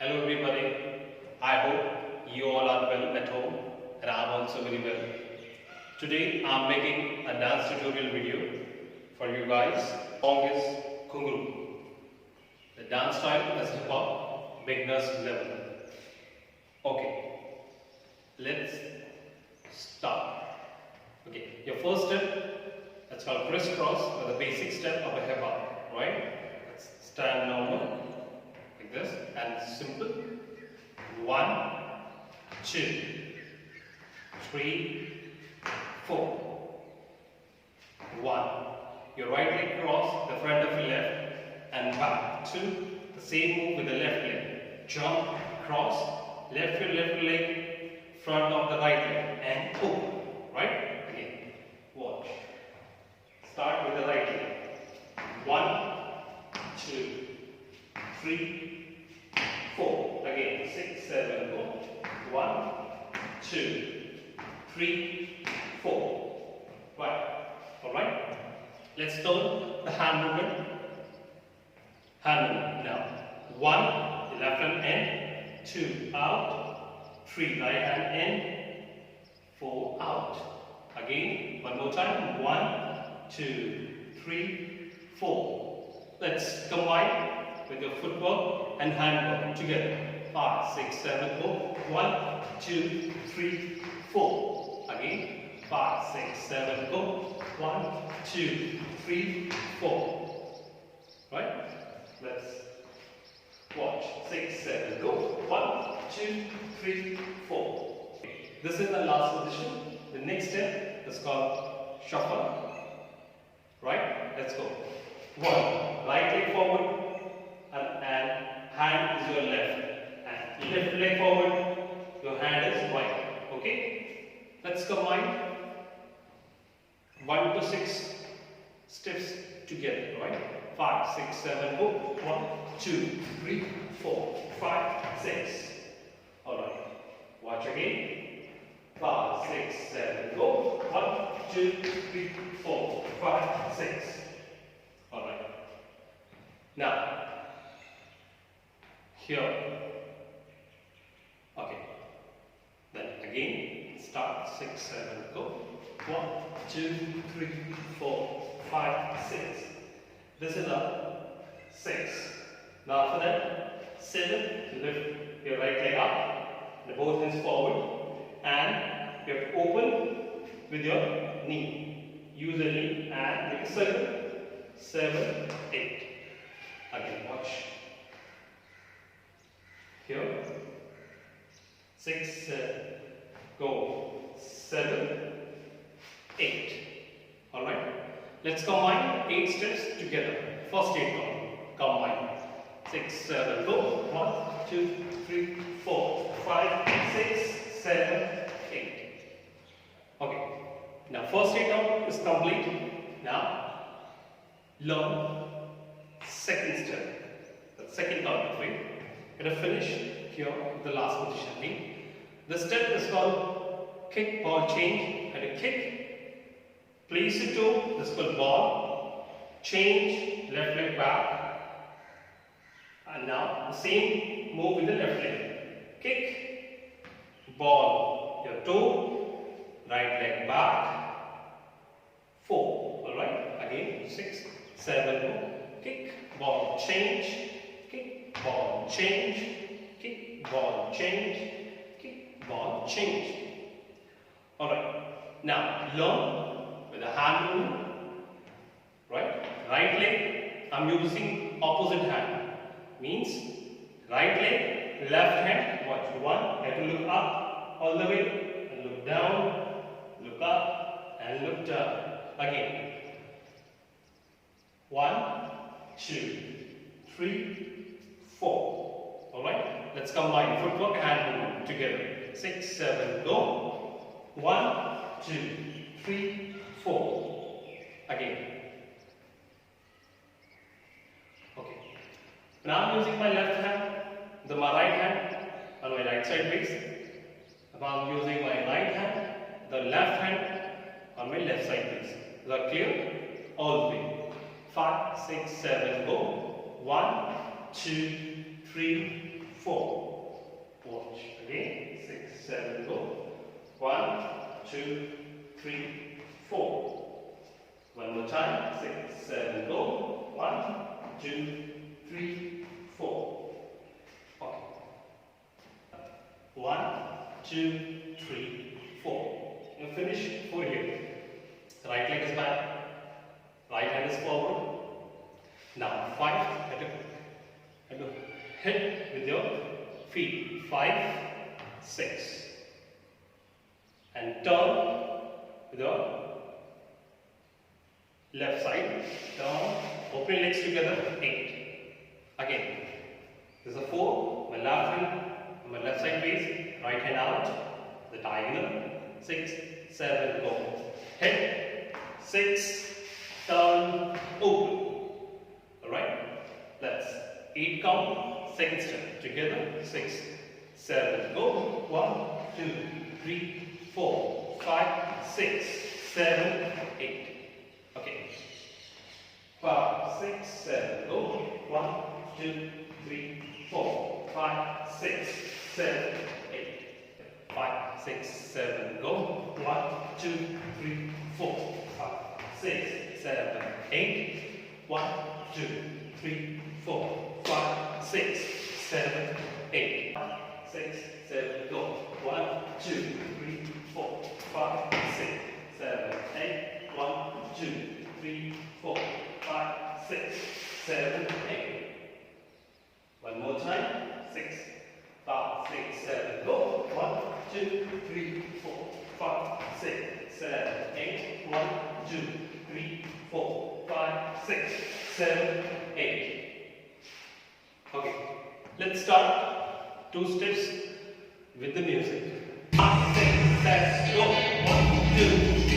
Hello everybody, I hope you all are well at home and I am also very well. Today I am making a dance tutorial video for you guys. The song is Kunguru. The dance style is hip hop, beginner's level. Okay, let's start. Okay, your first step, that's called crisscross, or the basic step of a hip hop, right? Let's stand normal. Like this and simple. 1, 2, 3, 4. 1. Your right leg cross the front of your left and back. 2. The same move with the left leg. Jump, cross, left your left leg, front of the right leg and pull. Right? Again. Watch. Start with the right leg. 1, 2, 3, 4. Again, 6, 7, go. 1, 2, 3, 4. Right. Alright. Let's turn the hand movement. Hand movement. Now, 1, left hand in, 2, out, 3, right hand in, 4, out. Again, one more time. 1, 2, 3, 4. Let's combine with your footwork and handwork together. 5, 6, 7, go. 1, 2, 3, 4. Again. 5, 6, 7, go. 1, 2, 3, 4. Right? Let's watch. 6, 7, go. 1, 2, 3, 4. This is the last position. The next step is called shuffle. Right? Let's go. 1. Right leg forward. And hand is your left, and left leg forward, your hand is right. Okay? Let's combine 1 to 6 steps together. Right? 5, 6, 7, go. 1, 2, 3, 4, 5, 6. Alright. Watch again. 5, 6, 7, go. 1, 2, 3, 4, 5, 6. Alright. Now, here. Okay. Then again, start 6, 7, go. 1, 2, 3, 4, 5, 6. This is a 6. Now after that, 7, lift your right leg up, the both hands forward, and you have to open with your knee. Use the knee and make a circle. 7, 8. Again, watch. Here, 6, 7, go, 7, 8. Alright, let's combine 8 steps together. First 8 combine. 6, 7, go. 1, 2, 3, 4, 5, 6, 7, 8. Okay, now first 8 count is complete. Now, learn second step, the second count of it. Going to finish here the last position. The step is called kick ball change. And a kick, place your toe, this is called ball, change, left leg back, and now the same move with the left leg. Kick, ball, your toe, right leg back, 4. Alright, again 6, 7, go. Kick, ball, change, kick, ball, change, kick, ball, change, kick, ball, change. Alright, now learn with the hand movement. Right? Right leg, I am using opposite hand. Means right leg, left hand. Watch. 1, I have to look up all the way, and look down, look up, and look down. Again. 1, 2, 3, 4. Alright? Let's combine footwork and hand movement together. 6, 7, go. 1, 2, 3, 4. Again. Okay. Now I'm using my left hand, my right hand on my right side base. Now I'm using my right hand, the left hand on my left side base. Is that clear? All the way. 5, 6, 7, go. 1, 2, 3, 4. Watch again. 6, 7, go. 1, 2, 3, 4. One more time. 6, 7, go. 1, 2, 3, 4. Okay. 1, 2, 3, 4. You finish 4 here. Right leg is back. Right hand is forward. Now 5. And hit with your feet. 5, 6. And turn with your left side. Turn. Open your legs together. 8. Again. This is a 4. My left hand. My left side face. Right hand out. The diagonal. 6, 7. Go. Hit. 6. Turn. Open. Alright. Let's 8 count. Second step. Together. 6, 7. Go. 1, 2, 3, 4, 5, 6, 7, 8. Okay. 5, 6, 7. Go. 1, 2, 3, 4, 5, 6, 7, 8. 5, 6, 7. Go. 1, 2, 3, 4, 5, 6, 7, 8. 1, 2, 3, 4, 5, 6, 7, 8. 6, 7, go. 1, 2, 3, 4, 5, 6, 7, 8. 1, 2, 3, 4, 5, 6, 7, 8. One more time. 6, 5, 6, 7, go. 1, 2, 3, 4, 5, 6, 7, 8. 1, 2, 3, 4, 5, 6, 7, 8. Okay. Let's start 2 steps with the music. 5, 6, 7, go. 1, 2,